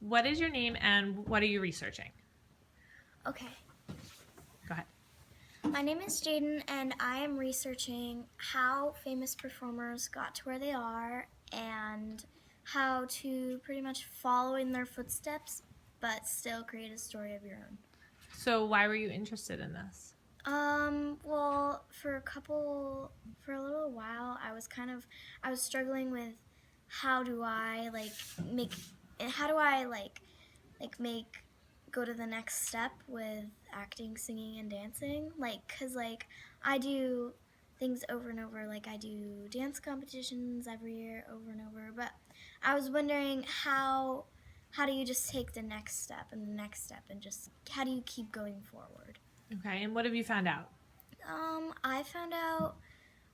what is your name and what are you researching? Okay. Go ahead. My name is Jayden, and I am researching how famous performers got to where they are and how to pretty much follow in their footsteps but still create a story of your own. So why were you interested in this? Well, for a little while, I was struggling with how do I how do I make go to the next step with acting, singing, and dancing. Cause I do things over and over. Like I do dance competitions every year over and over. But I was wondering how do you just take the next step and the next step and just how do you keep going forward? Okay, and what have you found out? I found out.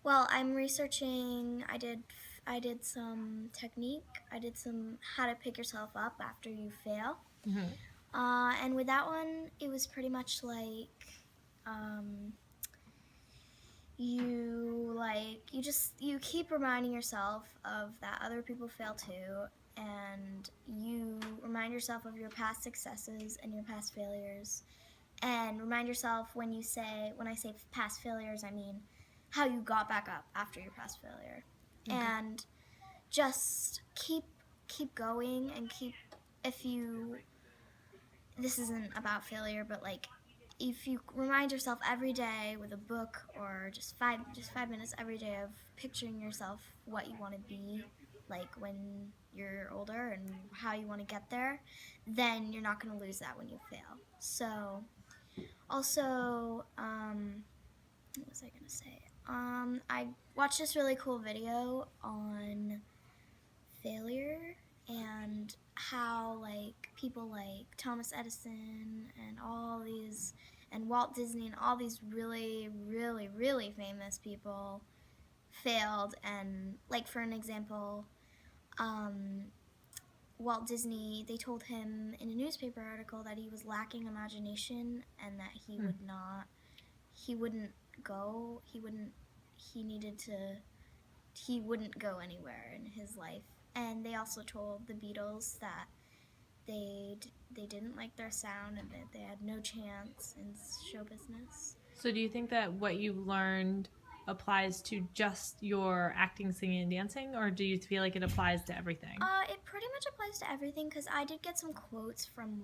Well, I'm researching. I did some technique. I did some how to pick yourself up after you fail. Mm-hmm. And with that one, it was pretty much um, you keep reminding yourself of that other people fail too, and you remind yourself of your past successes and your past failures, and remind yourself when I say past failures, I mean how you got back up after your past failure, Okay. and just keep going and keep if you this isn't about failure, but if you remind yourself every day with a book or just 5 minutes every day of picturing yourself what you want to be like when you're older and how you want to get there, then you're not going to lose that when you fail. So also, what was I going to say? I watched this really cool video on failure and how people like Thomas Edison and all these and Walt Disney and all these really really really famous people failed, and for an example, um, Walt Disney, they told him in a newspaper article that he was lacking imagination and that he wouldn't go he needed to he wouldn't go anywhere in his life. And they also told the Beatles that they didn't like their sound and that they had no chance in show business. So do you think that what you learned applies to just your acting, singing, and dancing, or do you feel like it applies to everything? It pretty much applies to everything because I did get some quotes from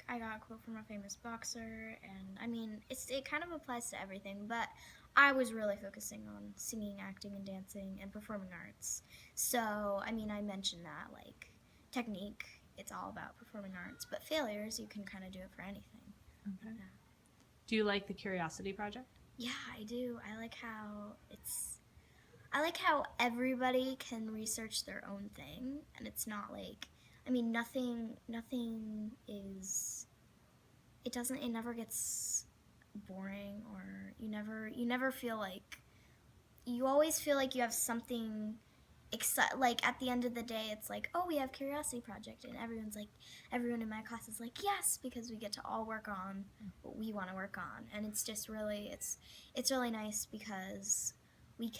I got a quote from a famous boxer, and I mean it kind of applies to everything, but I was really focusing on singing, acting, and dancing and performing arts. So I mean I mentioned that technique, it's all about performing arts, but failures you can kind of do it for anything. Okay. Yeah. Do you like the Curiosity Project? Yeah, I do. I like how everybody can research their own thing, and it's not I mean nothing is it never gets boring, or you never feel you always feel like you have something at the end of the day it's like, oh, we have Curiosity Project, and everyone in my class is like, yes, because we get to all work on what we want to work on, and it's just really it's really nice because we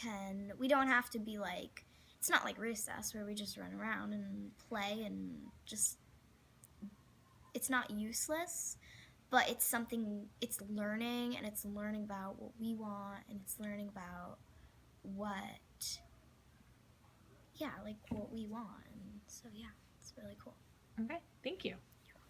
don't have to be it's not like recess where we just run around and play and just it's not useless, but it's something, it's learning, and it's learning about what we want, and it's learning about what what we want, and so yeah, it's really cool. Okay, thank you.